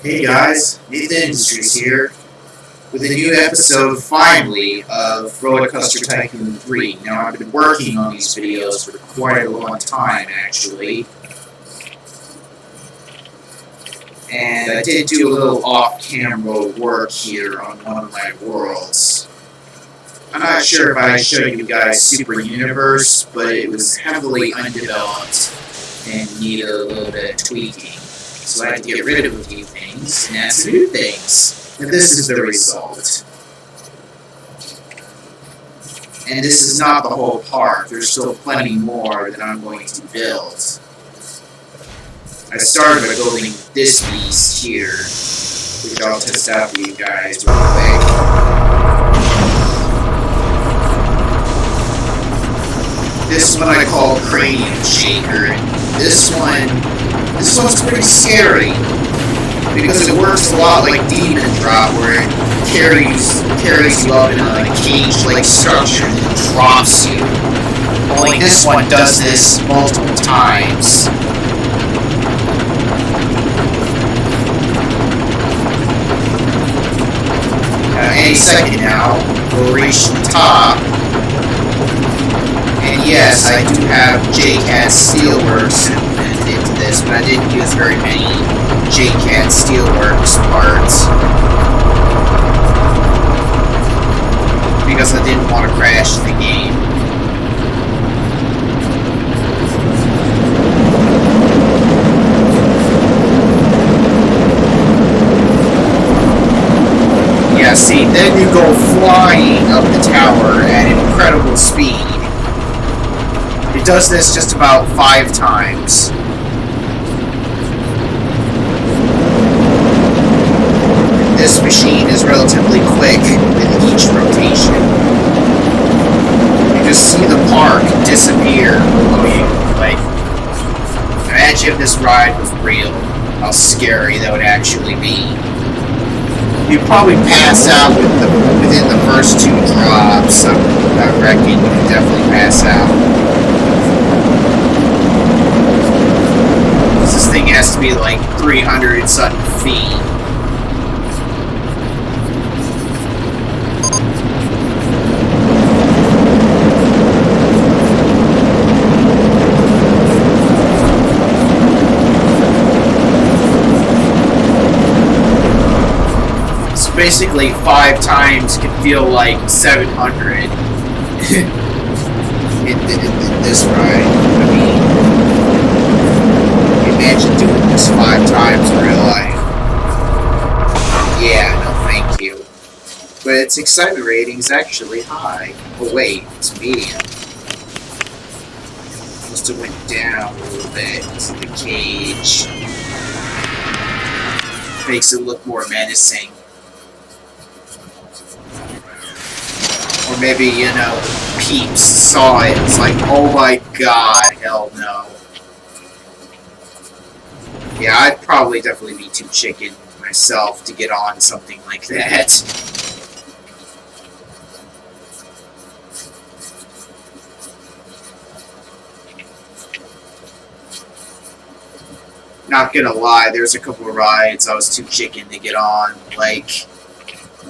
Hey guys, Nathan Industries here with a new episode finally of Roller Coaster Tycoon 3. Now I've been working on these videos for quite a long time actually, and I did do a little off-camera work here on one of my worlds. I'm not sure if I showed you guys Super Universe, but it was heavily undeveloped and needed a little bit of tweaking. So I had to get rid of a few things and add some new things. And this is the result. And this is not the whole park. There's still plenty more that I'm going to build. I started by building this beast here, which I'll test out for you guys real quick. This one I call Cranium Shaker. This one's pretty scary because it works a lot like Demon Drop, where it carries you up in a cage-like structure and then drops you. Only this one does this multiple times. Any second now, we'll reach the top. And yes, I do have JCAT Steelworks implemented into this, but I didn't use very many JCAT Steelworks parts because I didn't want to crash the game. Yeah, see, then you go flying up the tower at incredible speed. It does this just about 5 times. This machine is relatively quick with each rotation. You just see the park disappear below you. Like, imagine if this ride was real, how scary that would actually be. You'd probably pass out within the first 2 drops. I reckon you'd definitely pass out. This thing has to be like 300 and something feet. So basically 5 times can feel like 700 in this ride. I mean, imagine doing this 5 times in real life. Yeah, no thank you. But its excitement rating is actually high. Oh wait, it's medium. Must have went down a little bit because of the cage. Makes it look more menacing. Or maybe, you know, peeps saw it. It's like, oh my god, hell no. Yeah, I'd probably definitely be too chicken myself to get on something like that. Not gonna lie, there's a couple of rides I was too chicken to get on, like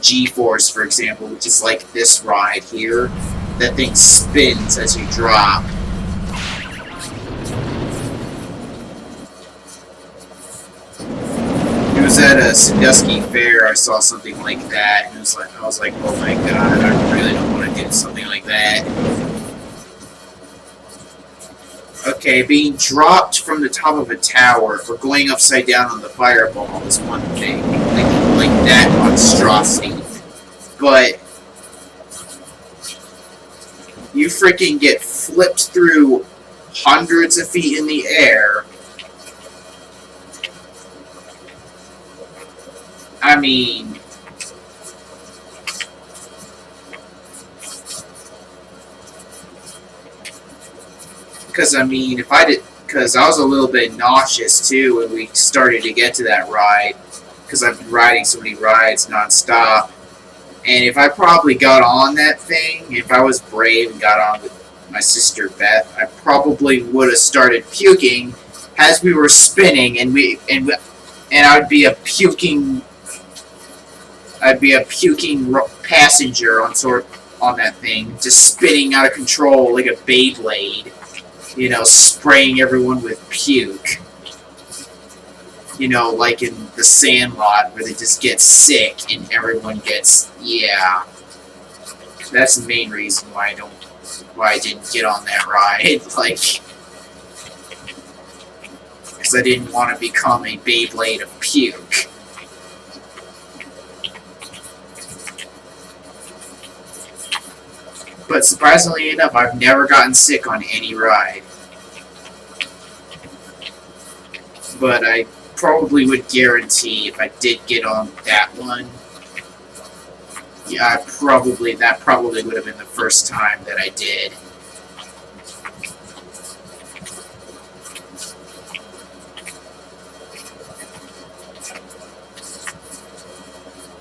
G-Force, for example, which is like this ride here. That thing spins as you drop. It was at a Sandusky Fair, I saw something like that, and I was like, oh my god, I really don't want to do something like that. Okay, being dropped from the top of a tower or going upside down on the fireball is one thing, like that monstrosity. But you freaking get flipped through hundreds of feet in the air. I mean, because I was a little bit nauseous too when we started to get to that ride, because I've been riding so many rides nonstop. And if I probably got on that thing, if I was brave and got on with my sister Beth, I probably would have started puking as we were spinning, and and I'd be a puking passenger on that thing, just spitting out of control like a Beyblade, you know, spraying everyone with puke. You know, like in The Sandlot, where they just get sick and everyone gets, yeah. That's the main reason why I didn't get on that ride, like, because I didn't want to become a Beyblade of puke. But surprisingly enough, I've never gotten sick on any ride. But I probably would guarantee if I did get on that one, yeah, that probably would have been the first time that I did.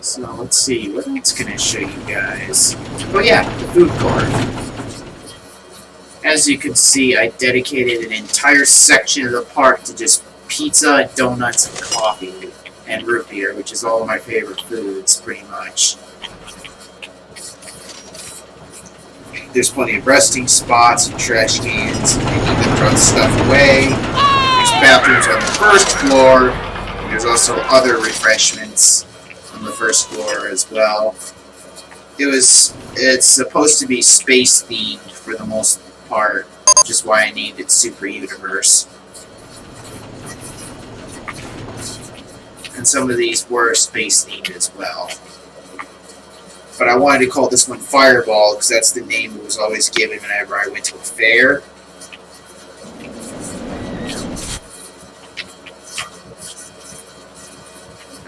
So let's see, what else can I show you guys? Oh yeah, the food court. As you can see, I dedicated an entire section of the park to just pizza, donuts, and coffee, and root beer, which is all of my favorite foods, pretty much. There's plenty of resting spots and trash cans, and you can throw stuff away. There's bathrooms on the first floor, and there's also other refreshments on the first floor as well. It's supposed to be space themed for the most part, which is why I named it Super Universe. And some of these were space themed as well. But I wanted to call this one Fireball because that's the name that was always given whenever I went to a fair.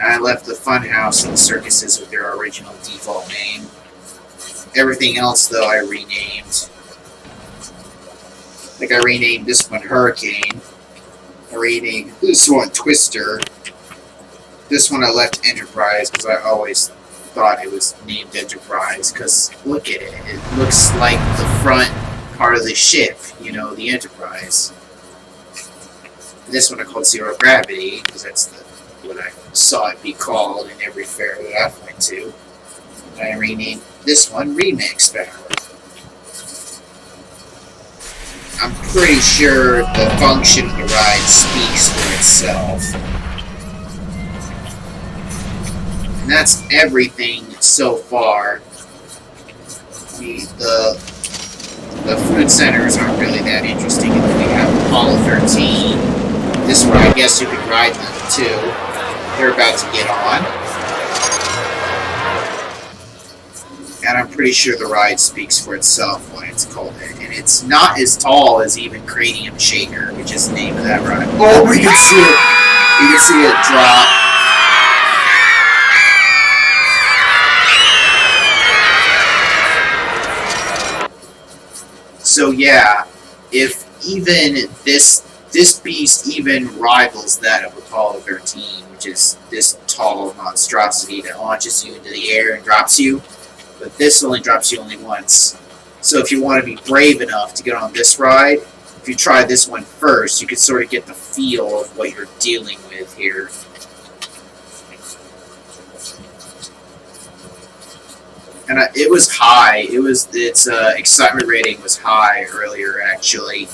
I left the Funhouse and the circuses with their original default name. Everything else, though, I renamed. Like, I renamed this one Hurricane. I renamed this one Twister. This one I left Enterprise because I always thought it was named Enterprise because look at it. It looks like the front part of the ship, you know, the Enterprise. This one I called Zero Gravity because that's what I saw it be called in every fair that I went to. And I renamed this one Remix Power. I'm pretty sure the function of the ride speaks for itself. And that's everything so far. The food centers aren't really that interesting. We have Apollo 13. This one, I guess you could ride them too. They're about to get on. And I'm pretty sure the ride speaks for itself when it's called it. And it's not as tall as even Cranium Shaker, which is the name of that ride. Oh, we can see it! You can see it drop. So yeah, if even this beast even rivals that of Apollo 13, which is this tall monstrosity that launches you into the air and drops you, but this only drops you only once. So if you want to be brave enough to get on this ride, if you try this one first, you can sort of get the feel of what you're dealing with here. And it was high. Its excitement rating was high earlier, actually.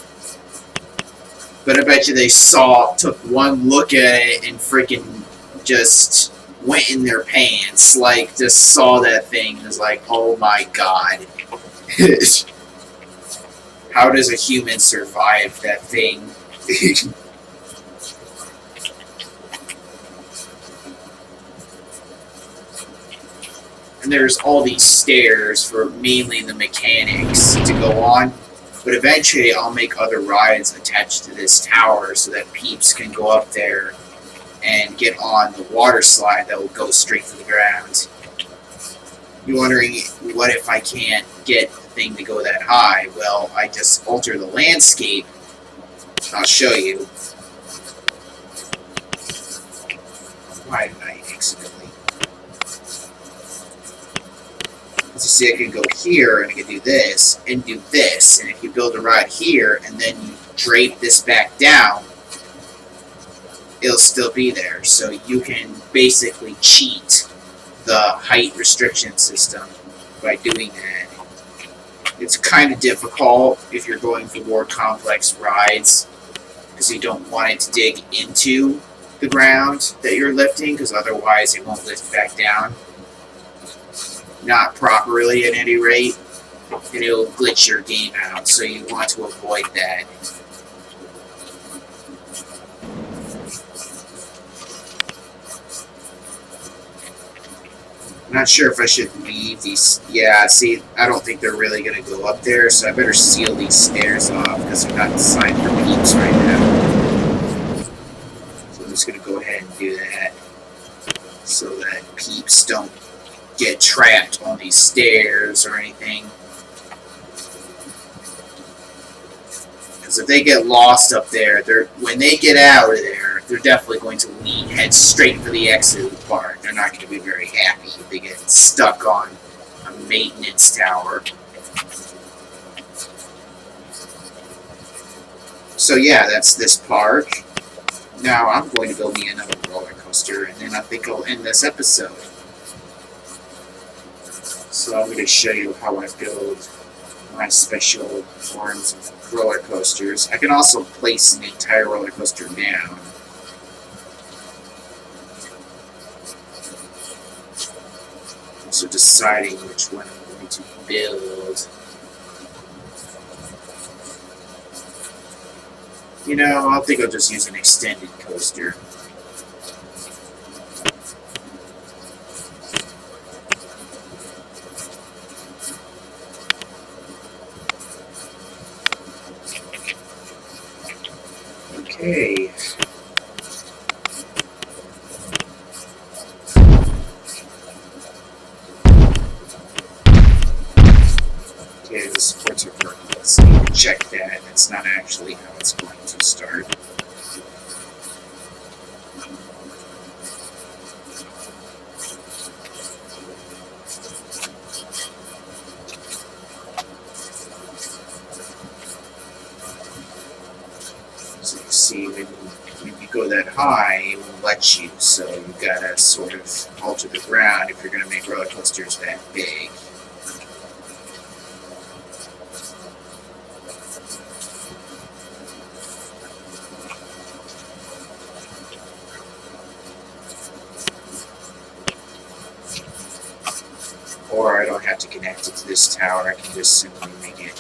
But I bet you they took one look at it and freaking just went in their pants. Like, just saw that thing and was like, oh my god. How does a human survive that thing? And there's all these stairs for mainly the mechanics to go on. But eventually I'll make other rides attached to this tower so that peeps can go up there and get on the water slide that will go straight to the ground. You're wondering, what if I can't get the thing to go that high? Well, I just alter the landscape. I'll show you. Why did I accidentally? As you see, I can go here, and I can do this, and do this. And if you build a ride here, and then you drape this back down, it'll still be there. So you can basically cheat the height restriction system by doing that. It's kind of difficult if you're going for more complex rides, because you don't want it to dig into the ground that you're lifting, because otherwise it won't lift back down. Not properly at any rate, and it'll glitch your game out, so you want to avoid that. I'm not sure if I should leave these. Yeah, see, I don't think they're really going to go up there, so I better seal these stairs off because they're not designed for peeps right now. So I'm just going to go ahead and do that so that peeps don't get trapped on these stairs or anything. Because if they get lost up there, when they get out of there, they're definitely going to head straight for the exit of the park. They're not going to be very happy if they get stuck on a maintenance tower. So yeah, that's this park. Now I'm going to build me another roller coaster, and then I think I'll end this episode. So I'm going to show you how I build my special forms of roller coasters. I can also place an entire roller coaster down. Also deciding which one I'm going to build. You know, I think I'll just use an extended coaster. Okay. Okay, the supports are working. Let's need to check that. That's not actually how it's going to start. So you see, when you go that high, it won't let you. So you gotta sort of alter the ground if you're gonna make roller coasters that big. Or I don't have to connect it to this tower, I can just simply make it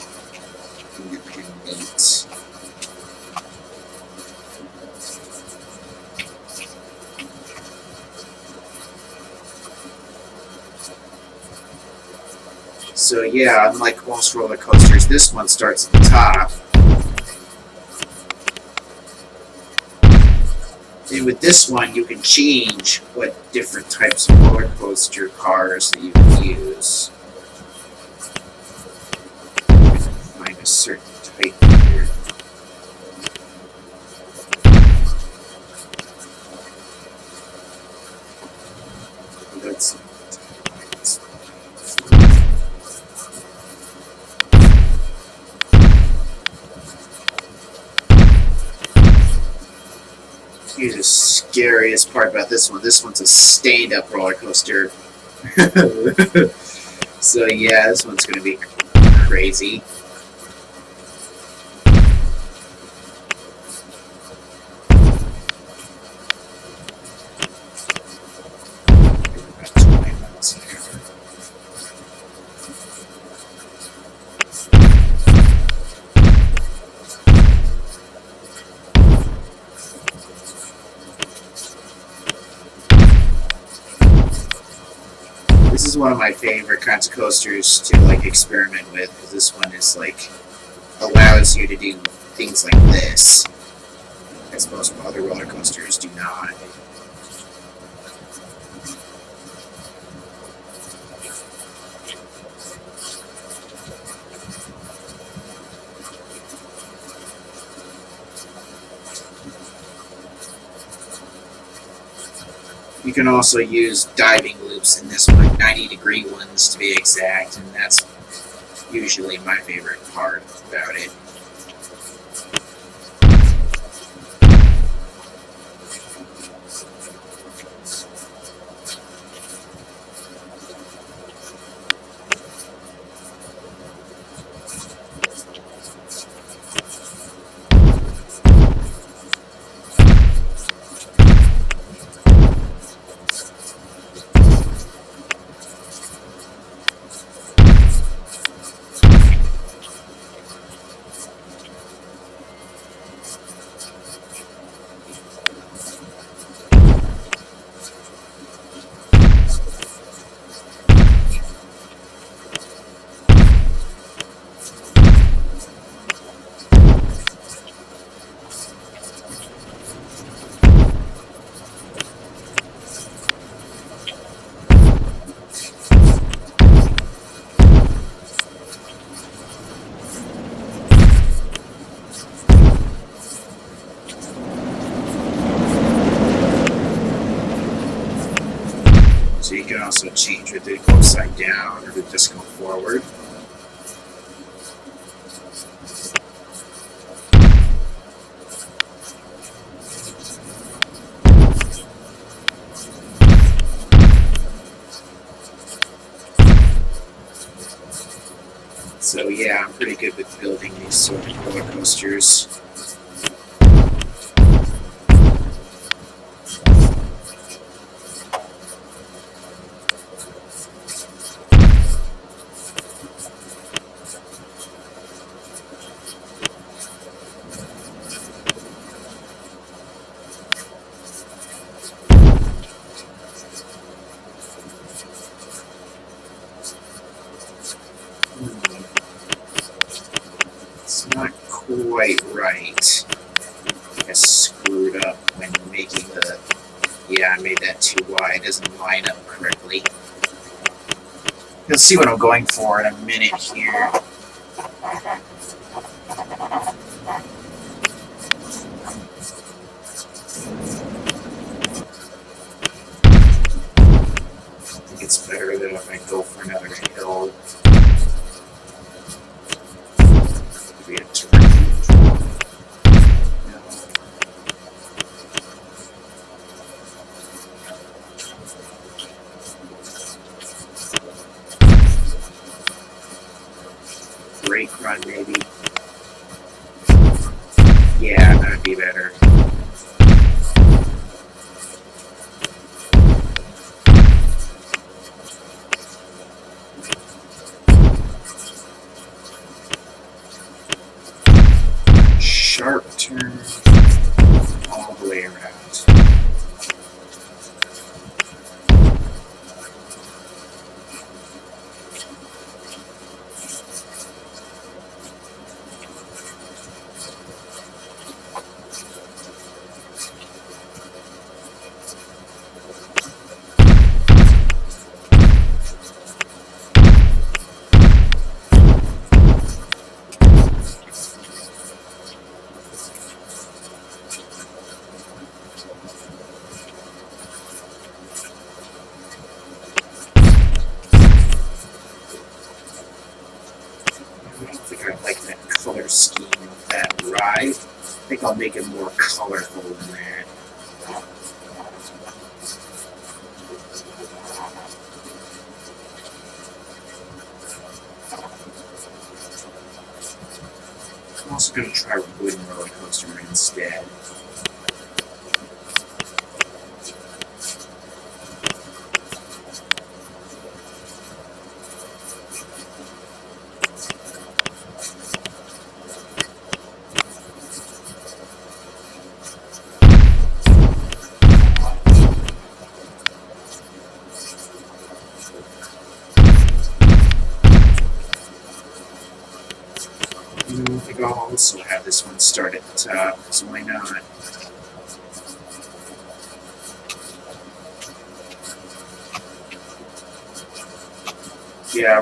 independent. So yeah, unlike most roller coasters, this one starts at the top. And with this one, you can change what different types of roller coaster cars that you can use. Find a certain type here. That's here's the scariest part about this one. This one's a stand-up roller coaster. So yeah, this one's gonna be crazy. This is one of my favorite kinds of coasters to like experiment with, because this one is like allows you to do things like this, as most other roller coasters do not. You can also use diving loops in this one, 90-degree ones to be exact, and that's usually my favorite part about it. So you can also change whether to go upside down or to just go forward. So yeah, I'm pretty good with building these sort of roller coasters. It's not quite right. I screwed up when making the... Yeah, I made that too wide. It doesn't line up correctly. You'll see what I'm going for in a minute here. I think it's better that if I go for another hill. We have to brake run, maybe. Yeah, that'd be better. Sharp turn all the way around. I don't think I like that color scheme of that ride. I think I'll make it more colorful than that. I'm also going to try wooden roller coaster instead. I think I'll also have this one start at the top, so why not? Yeah,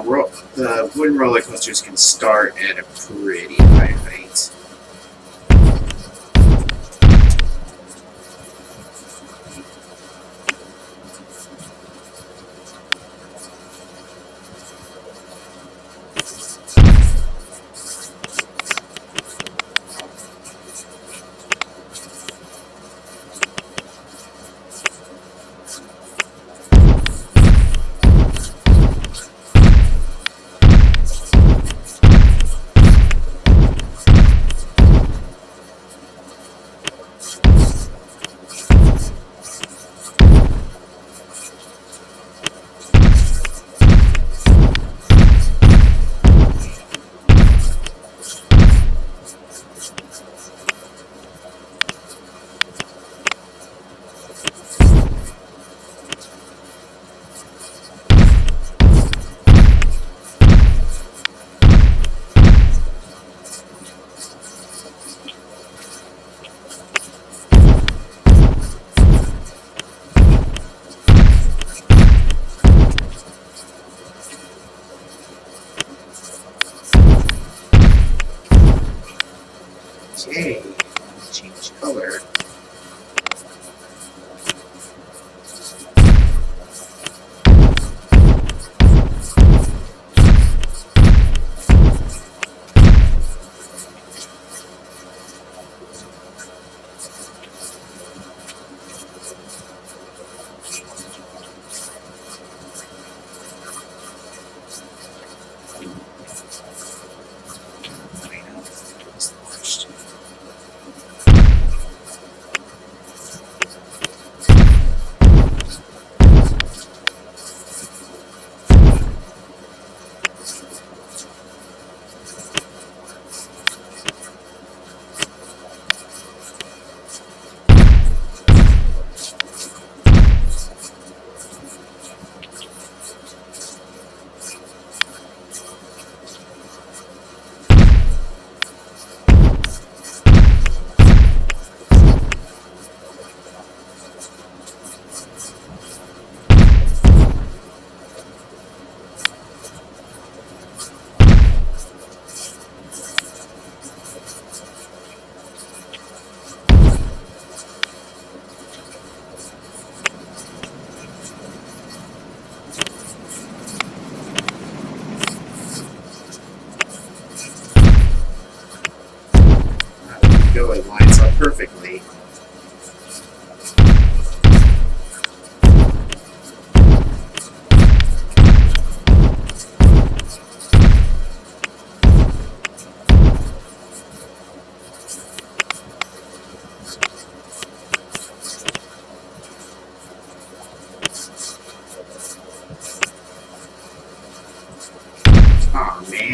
the wooden roller coasters can start at a pretty high height.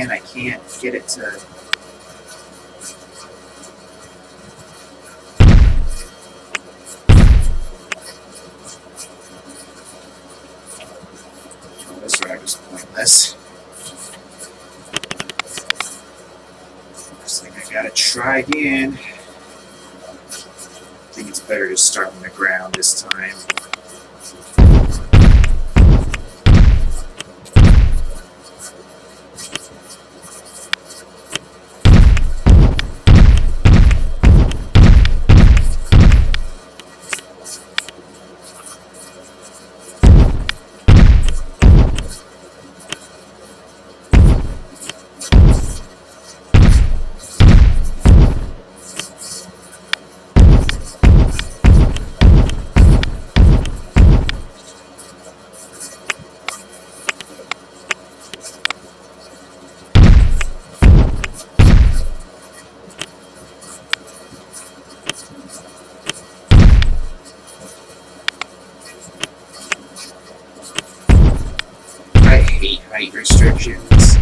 man, I can't get it to... Oh, this ride was pointless. Looks like I gotta try again. I think it's better to start on the ground this time. Height restrictions.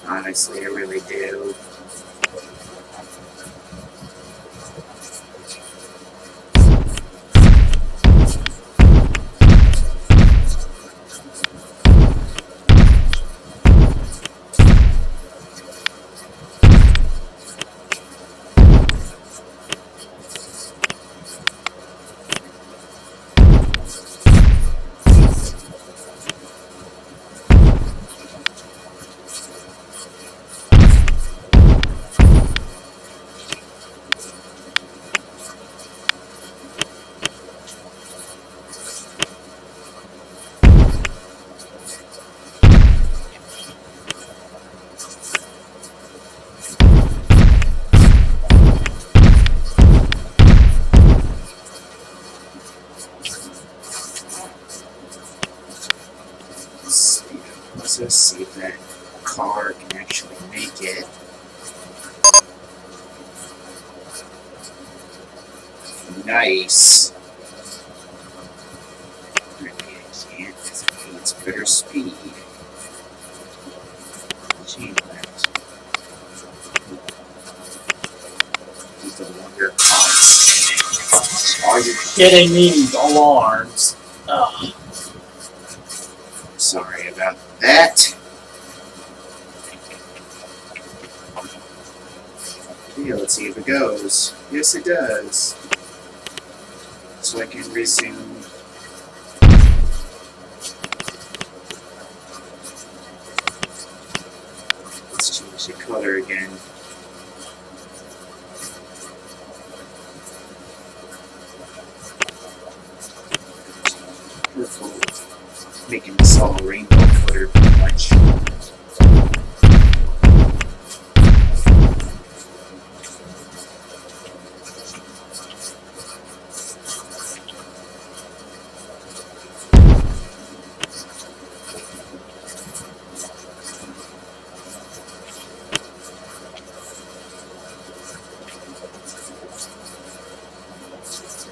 Honestly, I really do. Let's see if that car can actually make it. Nice. Apparently I can't because it needs better speed. Chain left. These are wonder cars. Are you kidding me? These alarms. Ugh. Sorry about that. Okay, let's see if it goes. Yes, it does. So I can resume. Let's change the color again. Purple. Making this all rainbow color pretty much.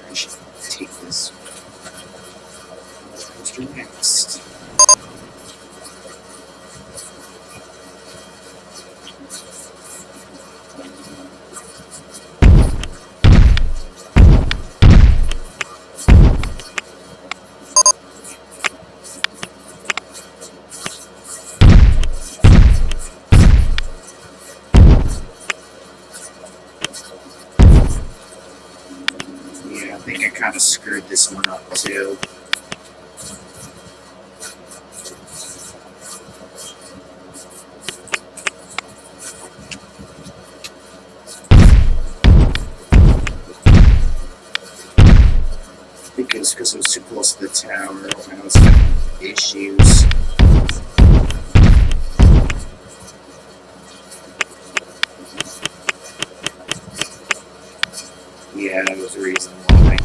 I should take this poster next. Yeah, I think I kind of screwed this one up too. I think it was because it was too close to the tower when I was having issues. Yeah, that was the reason why.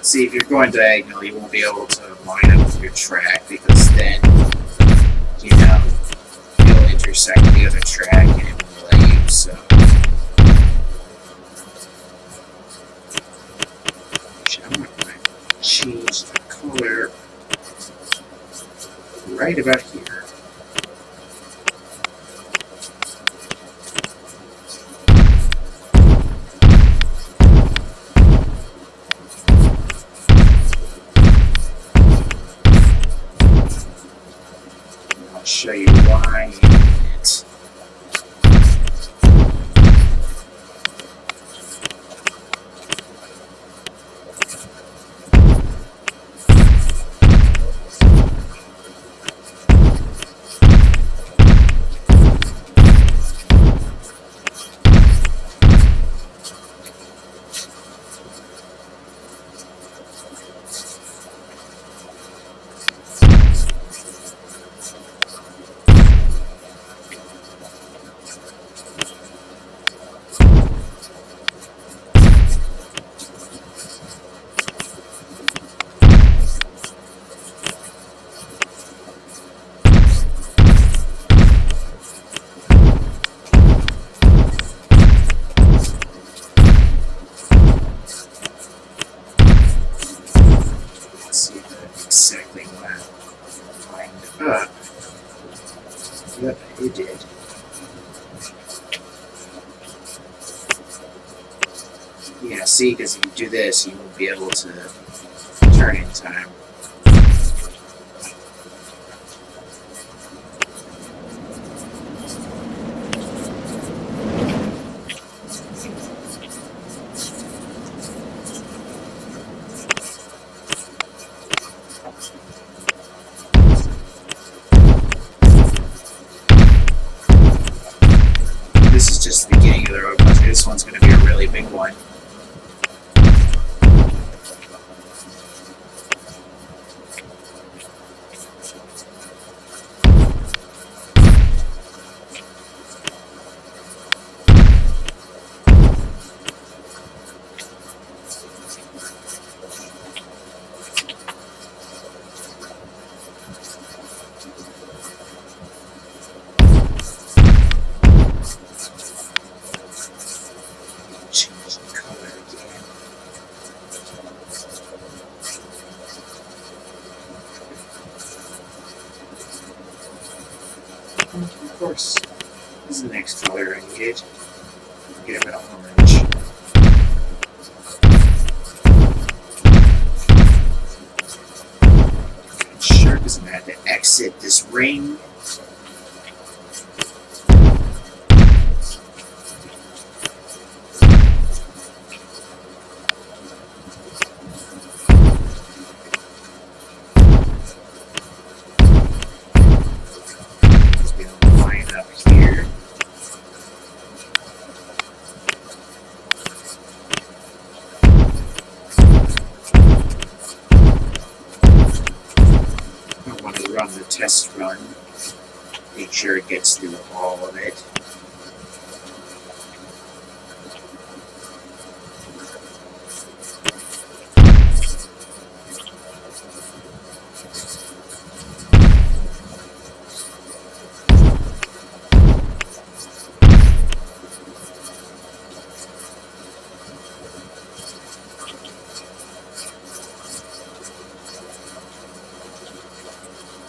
See, if you're going diagonal, you won't be able to line up with your track because then, you know, you'll intersect the other track and it won't let you, so. I'm going to change the color right about here. I'll show you why in a minute. See exactly what I lined up. Yep, it did. Yeah, see, because if you do this, you won't be able to turn in time. This is just the beginning of the road coaster. This one's going to be a really big one. Change the color again. Of course, this is the next color I needed. Get a bit of orange. Sure doesn't have to exit this ring. Run the test run, make sure it gets through all of it.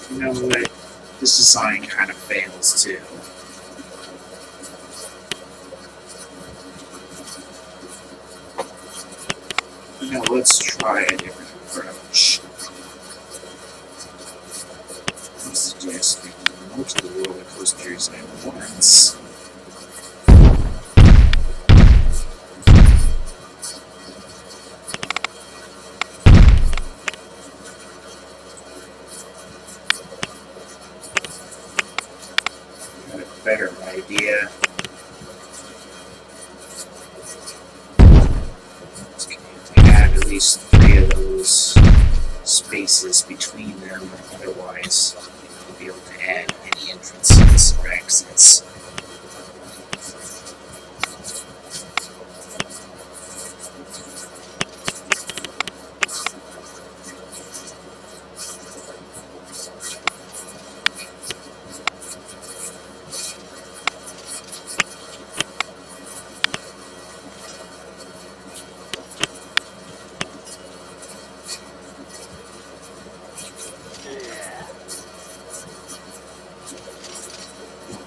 You know what? This design kind of fails too. You know, let's try a different approach. I suggest making multiple roller coasters at once. Better idea. It's going to have at least 3 of those spaces between them, otherwise you won't be able to add any entrances or exits.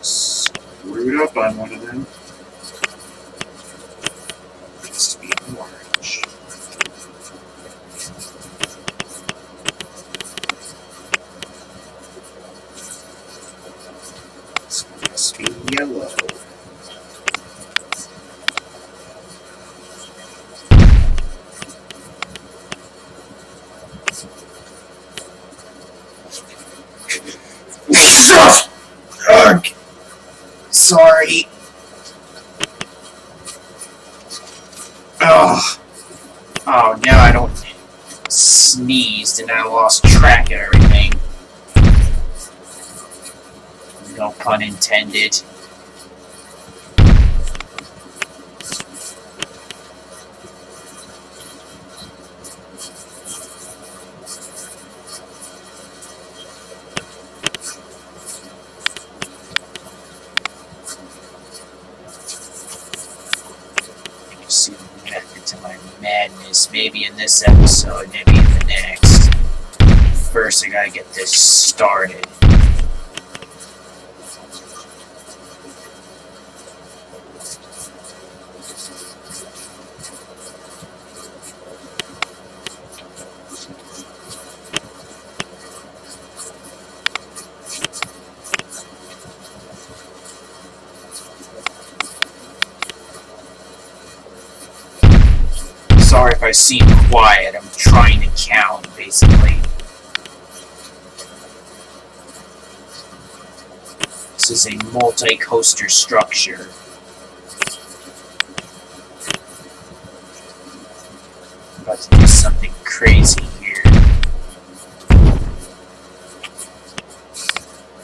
Screwed up on one of them. Needs to be orange. This one must be yellow. Ugh. Sorry. Oh. Oh, now I don't sneezed and I lost track of everything. No pun intended. See the method to my madness, maybe in this episode, maybe in the next. First, I gotta get this started. Sorry if I seem quiet, I'm trying to count, basically. This is a multi-coaster structure. I'm about to do something crazy here.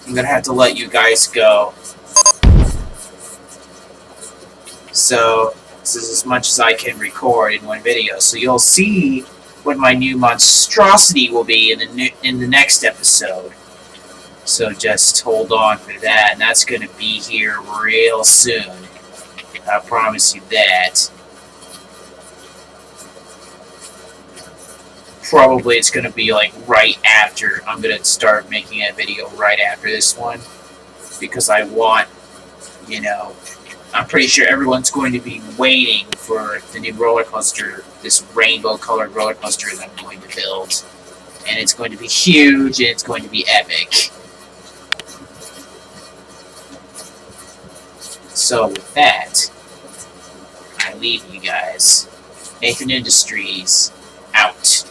I'm gonna have to let you guys go. So, this is as much as I can record in one video. So you'll see what my new monstrosity will be in the next episode. So just hold on for that, and that's going to be here real soon. I promise you that. Probably it's going to be like right after. I'm going to start making a video right after this one, because I want, you know, I'm pretty sure everyone's going to be waiting for the new roller coaster, this rainbow-colored roller coaster that I'm going to build. And it's going to be huge, and it's going to be epic. So with that, I leave you guys. Nathan Industries, out.